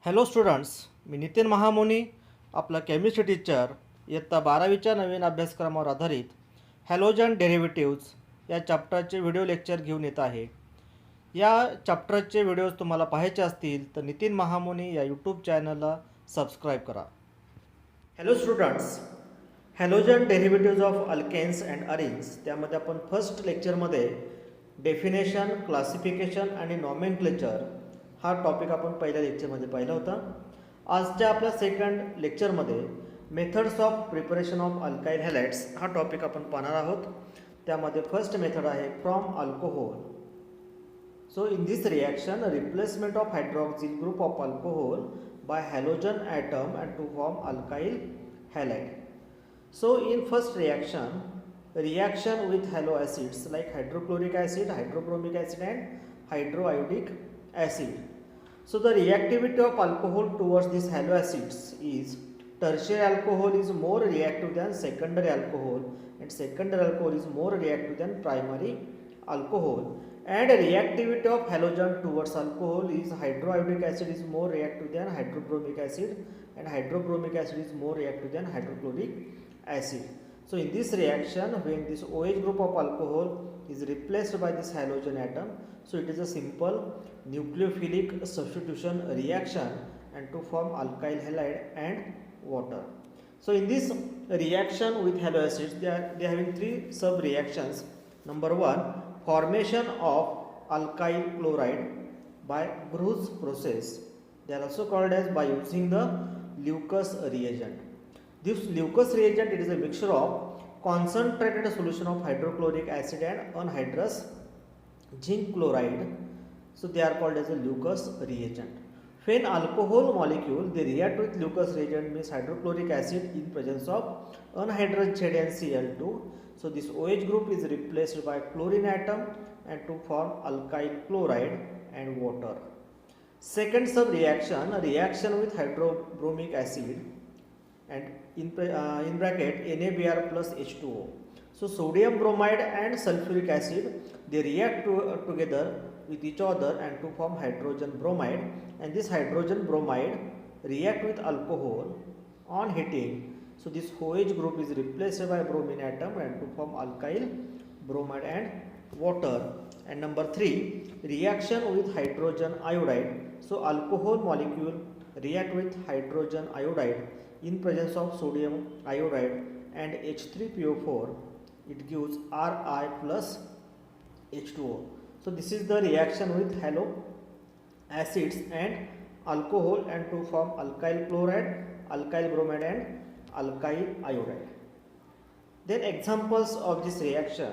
Hello students, मी नितीन महामुनी, आपला chemistry teacher. इयत्ता 12वीच्या नवीन अभ्यासक्रमावर आधारित हॅलोजन डेरिव्हेटिव्ज या चॅप्टरचे व्हिडिओ लेक्चर घेऊन येत आहे. या चॅप्टरचे व्हिडिओज तुम्हाला पाहायचे असतील तर नितीन महामुनी या यूट्यूब चॅनलला सबस्क्राईब करा. Hello students, halogen derivatives of alkanes and arenes त्यामध्ये आपण फर्स्ट लेक्चरमध्ये डेफिनेशन, क्लासिफिकेशन आणि नॉमेनक्लेचर हा टॉपिक आपण पहिल्या लेक्चरमध्ये पाहिला होता. आजच्या आपल्या सेकंड लेक्चरमध्ये methods of preparation of alkyl halides हा टॉपिक आपण पाहणार आहोत. त्यामध्ये फर्स्ट मेथड आहे from alcohol. So in this reaction replacement of hydroxyl group of alcohol by halogen atom and to form alkyl halide. So in first reaction with halo acids like hydrochloric acid, hydrobromic acid and hydroiodic acid. So the reactivity of alcohol towards these halo acids is tertiary alcohol is more reactive than secondary alcohol and secondary alcohol is more reactive than primary alcohol. And reactivity of halogen towards alcohol is hydroiodic acid is more reactive than hydrobromic acid and hydrobromic acid is more reactive than hydrochloric acid. So in this reaction, when this OH group of alcohol is replaced by this halogen atom, so it is a simple nucleophilic substitution reaction and to form alkyl halide and water. So in this reaction with halo acids, they are having three sub reactions. Number one, formation of alkyl chloride by Bruce process. They are also called as by using the Lucas reagent. This Lucas reagent, it is a mixture of concentrated solution of hydrochloric acid and anhydrous zinc chloride. So they are called as a Lucas reagent. When alcohol molecule they react with Lucas reagent means hydrochloric acid in presence of anhydrous ZnCl2. So this OH group is replaced by chlorine atom and to form alkyl chloride and water. Second sub reaction, a reaction with hydrobromic acid and in bracket NaBr plus H2O. So sodium bromide and sulfuric acid they react together with each other and to form hydrogen bromide, and this hydrogen bromide react with alcohol on heating. So this OH group is replaced by bromine atom and to form alkyl bromide and water. And number 3, reaction with hydrogen iodide. So alcohol molecule react with hydrogen iodide in presence of sodium iodide and H3PO4. It gives Ri plus H2O. So this is the reaction with halo acids and alcohol and to form alkyl chloride, alkyl bromide and alkyl iodide. Then examples of this reaction,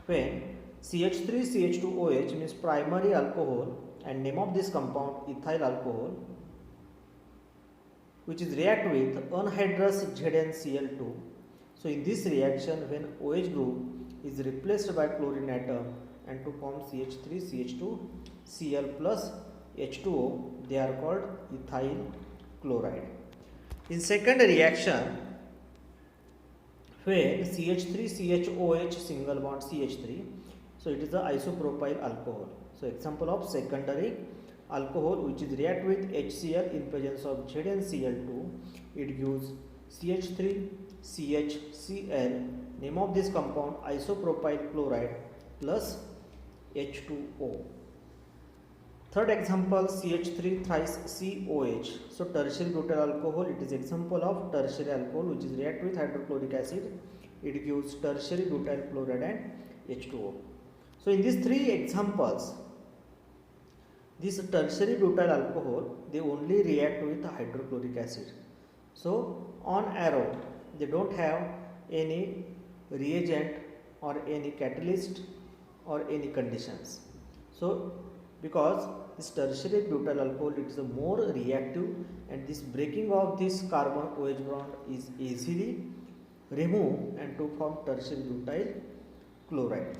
when CH3CH2OH means primary alcohol and name of this compound ethyl alcohol, which is react with anhydrous ZnCl2. So in this reaction, when OH group is replaced by chlorine atom and to form CH3CH2Cl plus H2O, they are called ethyl chloride. In second reaction, when CH3CHOH single bond CH3, so it is the isopropyl alcohol. So example of secondary alcohol which is react with HCl in presence of ZnCl2, it gives CH3CHCl. Name of this compound isopropyl chloride plus H2O. Third example, CH3 thrice COH. So tertiary butyl alcohol, it is example of tertiary alcohol which is react with hydrochloric acid. It gives tertiary butyl chloride and H2O. So in these three examples, this tertiary butyl alcohol they only react with hydrochloric acid. So on arrow they don't have any reagent or any catalyst or any conditions. So because this tertiary butyl alcohol it is a more reactive and this breaking of this carbon OH bond is easily removed and to form tertiary butyl chloride.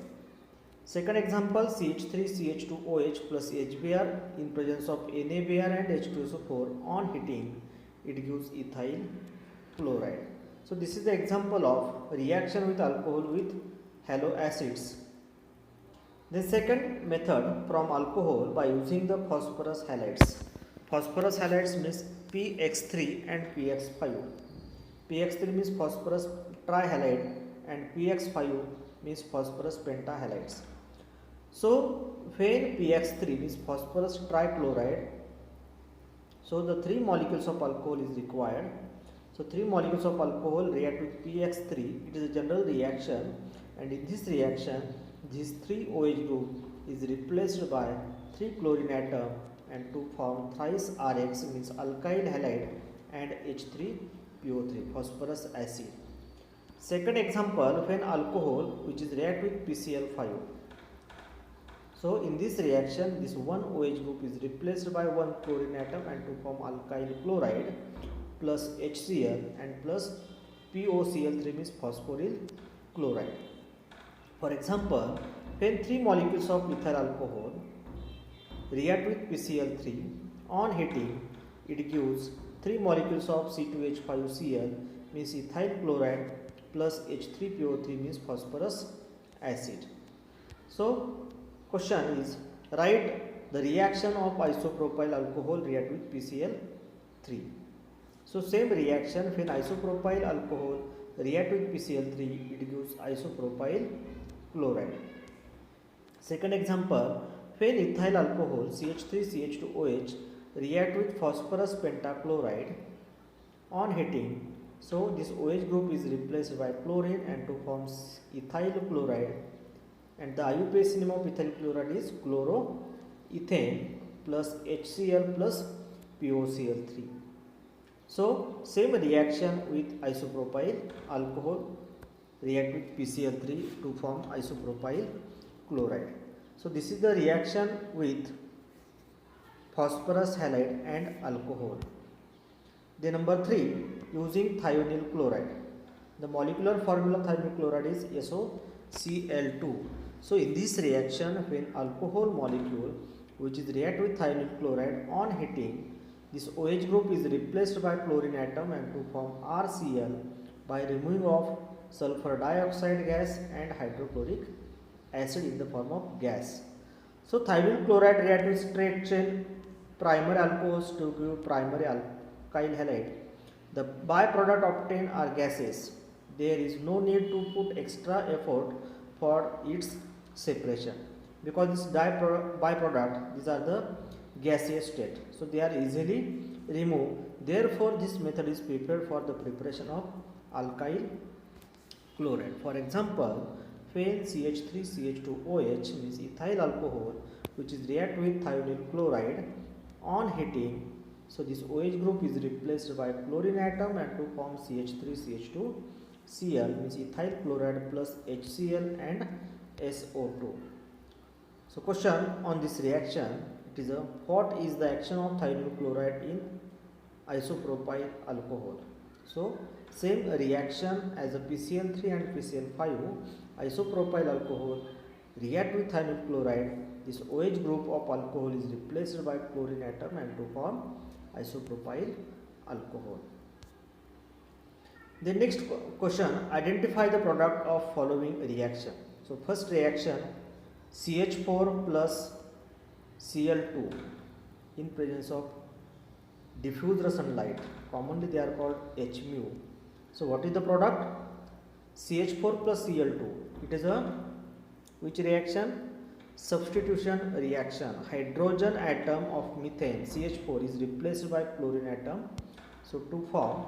Second example, CH3CH2OH plus HBr in presence of NaBr and H2SO4 on heating it gives ethyl chloride. So this is the example of reaction with alcohol with halo acids. The second method from alcohol by using the phosphorus halides. phosphorus halides means PX3 and PX5. PX3 means phosphorus trihalide and PX5 means phosphorus pentahalides. So when PX3 means phosphorus trichloride, so the 3 molecules of alcohol is required. So 3 molecules of alcohol react with PX3. It is a general reaction, and in this reaction this 3 OH group is replaced by 3 chlorine atom and to form thrice RX means alkyl halide and H3PO3 phosphorus acid. Second example, when alcohol which is react with PCl5. So in this reaction this one OH group is replaced by one chlorine atom and to form alkyl chloride plus HCl and plus POCl3 means phosphoryl chloride. For example, when 3 molecules of methyl alcohol react with PCl3, on heating it gives 3 molecules of C2H5Cl means ethyl chloride plus H3PO3 means phosphorus acid. So question is, write the reaction of isopropyl alcohol react with PCl3. So same reaction, when isopropyl alcohol react with PCl3 it gives isopropyl chloride. Second example, when ethyl alcohol CH3CH2OH react with phosphorus pentachloride on heating, so this OH group is replaced by chlorine and to form ethyl chloride, and the IUPAC name of ethyl chloride is chloroethane plus HCl plus POCl3. So same reaction with isopropyl alcohol react with PCl3 to form isopropyl chloride. So this is the reaction with phosphorus halide and alcohol. Then number 3, using thionyl chloride. The molecular formula of thionyl chloride is SOCl2. So in this reaction, when alcohol molecule which is react with thionyl chloride on heating, this OH group is replaced by chlorine atom and to form RCl by removing of sulfur dioxide gas and hydrochloric acid in the form of gas. So thionyl chloride react with straight chain primary alcohols to give primary alkyl halide. The byproduct obtained are gases. There is no need to put extra effort for its separation because this byproduct, these are the gaseous state, so they are easily removed. Therefore this method is prepared for the preparation of alkyl chloride. For example, when CH3CH2OH means ethyl alcohol which is react with thionyl chloride on heating, so this OH group is replaced by chlorine atom and to form CH3CH2Cl means ethyl chloride plus HCl and SO2. So question on this reaction, it is what is the action of thionyl chloride in isopropyl alcohol? So same reaction as a PCl3 and PCl5, isopropyl alcohol react with thionyl chloride. This OH group of alcohol is replaced by chlorine atom and to form isopropyl alcohol. The next question, identify the product of following reaction. So first reaction, CH4 plus Cl2 in presence of diffused sunlight, commonly they are called H-mu. So what is the product? CH4 plus Cl2. It is a which reaction? Substitution reaction. Hydrogen atom of methane CH4 is replaced by chlorine atom, so to form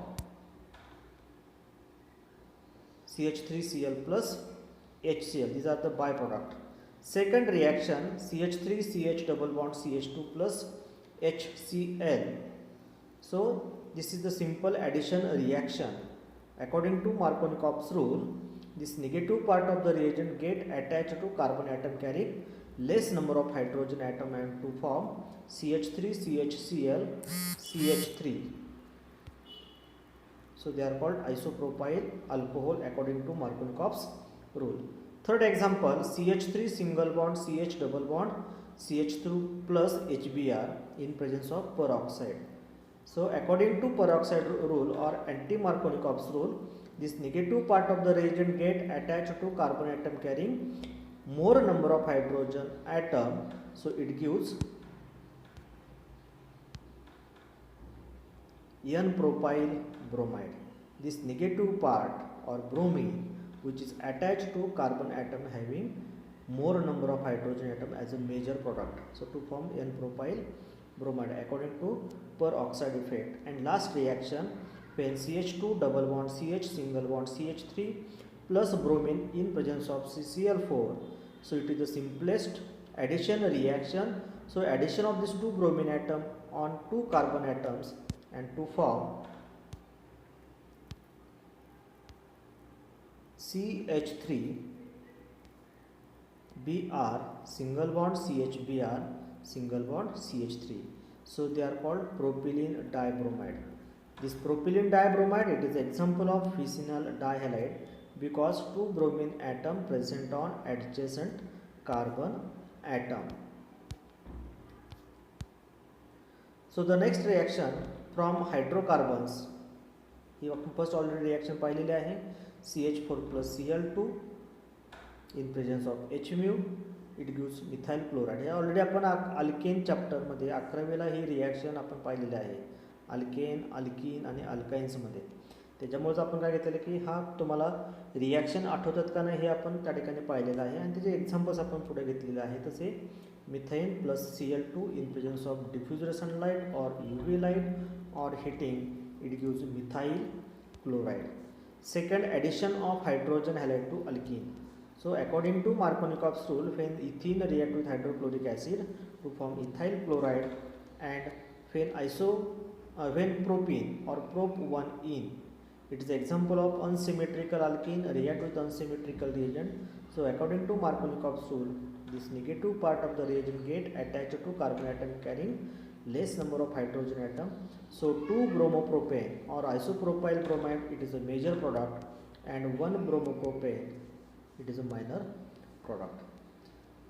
CH3Cl plus HCl. These are the byproduct. Second reaction, CH3CH double bond CH2 plus HCl. So this is the simple addition reaction. According to Markovnikov's rule, this negative part of the reagent get attached to carbon atom carrying less number of hydrogen atom and to form CH3CHCl CH3. So they are called isopropyl alcohol according to Markovnikov's rule. Third example, CH3 single bond CH double bond CH2 plus HBr in presence of peroxide. So according to peroxide rule or anti-Markovnikov's rule, this negative part of the reagent get attached to carbon atom carrying more number of hydrogen atom, so it gives N-propyl bromide. This negative part or bromine which is attached to carbon atom having more number of hydrogen atom as a major product. So to form N-propyl bromide according to peroxide effect. And last reaction, when CH2 double bond CH single bond CH3 plus bromine in presence of CCl4. So it is the simplest addition reaction. So addition of these two bromine atom on two carbon atoms and to form CH3 Br single bond CHBr single bond CH3. So they are called propylene dibromide. This propylene dibromide, it is example of vicinal dihalide because two bromine atom present on adjacent carbon atom. So the next reaction from hydrocarbons, ही आपण first already reaction पाहिलेली आहे. CH4 plus Cl2 in presence of H mu it gives methyl chloride. हे already आपण alkane चॅप्टरमध्ये 11वेला ही reaction आपण पाहिलेली आहे. अल्केन, अल्कीन आणि अल्काइन्समध्ये. त्याच्यामुळेच आपण काय घेतलेलं की हा तुम्हाला रिॲक्शन आठवतात का नाही हे आपण त्या ठिकाणी पाहिलेलं आहे आणि त्याचे एक्झाम्पल्स आपण पुढे घेतलेले आहे. तसे methane plus Cl2 in presence of diffused sunlight or UV light or heating it gives methyl chloride. Second, addition of hydrogen halide to alkene. So according to Markovnikov's rule, when ethene react with hydrochloric acid to form ethyl chloride and when propene or prop1ene, it is example of unsymmetrical alkene react with unsymmetrical reagent. So according to Markovnikov's rule, this negative part of the reagent get attached to carbon atom carrying less number of hydrogen atom. So 2-bromopropane or isopropyl bromide, it is a major product, and 1-bromopropane, it is a minor product.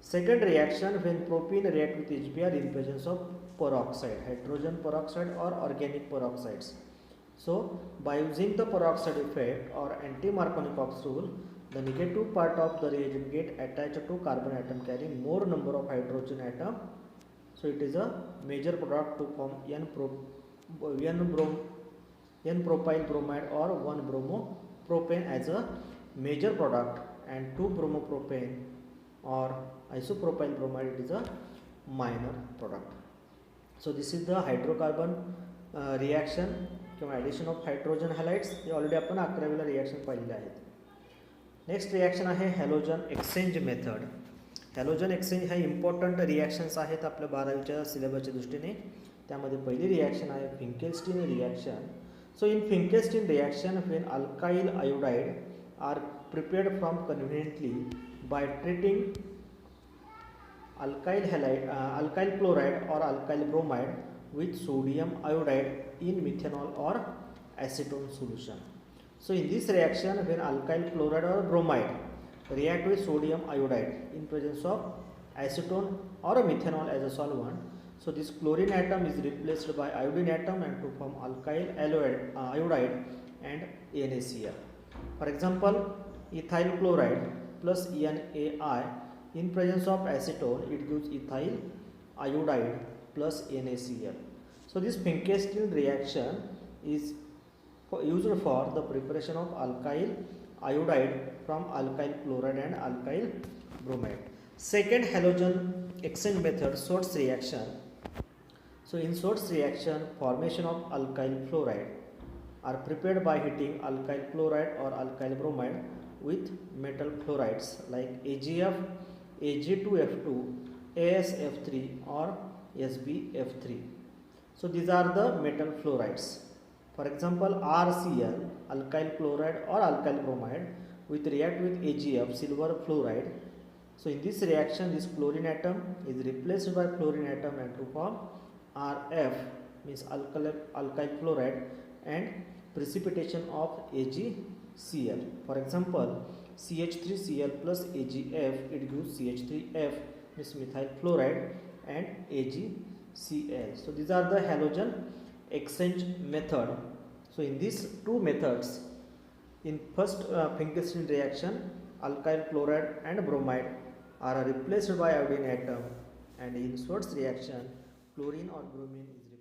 Second reaction, when propene react with HBr in presence of peroxide, hydrogen peroxide or organic peroxides. So by using the peroxide effect or anti-Markovnikov's rule, the negative part of the reagent get attached to carbon atom carrying more number of hydrogen atom. So it is a major product to form N-propyl bromide or 1-bromopropane as a major product, and 2-bromopropane or isopropyl bromide, it is a minor product. So this is the hydrocarbon reaction किंवा addition of hydrogen halides. हे already आपण 11वेला reaction पाहिलेले आहेत. Next reaction आहे halogen exchange method. Halogen exchange ह्या important reactions आहेत आपल्या 12वीच्या सिलेबसच्या दृष्टीने. त्यामध्ये पहिली रिॲक्शन आहे Finkelstein reaction. So in Finkelstein reaction when alkyl iodide are prepared from conveniently by treating alkyl chloride or alkyl bromide with sodium iodide in methanol or acetone solution. So in this reaction, when alkyl chloride or bromide react with sodium iodide in presence of acetone or methanol as a solvent, so this chlorine atom is replaced by iodine atom and to form alkyl iodide and NaCl. For example, ethyl chloride plus NaI in presence of acetone, it gives ethyl iodide plus NaCl. So this Finkelstein reaction is used for the preparation of alkyl iodide from alkyl chloride and alkyl bromide. Second halogen exchange method, Swartz reaction. So in Swartz reaction, formation of alkyl fluoride are prepared by heating alkyl chloride or alkyl bromide with metal fluorides like AgF, Ag2F2, AsF3 or SbF3. So these are the metal fluorides. For example, RCl, alkyl chloride or alkyl bromide with react with AgF, silver fluoride. So in this reaction, this chlorine atom is replaced by fluorine atom and to form RF, means alkyl fluoride, and precipitation of AgCl. For example, CH3Cl plus AgF, it gives CH3F, means methyl fluoride, and AgCl. So these are the halogen exchange method. So in these two methods, in first Finkelstein reaction, alkyl chloride and bromide are replaced by iodine atom, and in Swartz reaction, chlorine or bromine is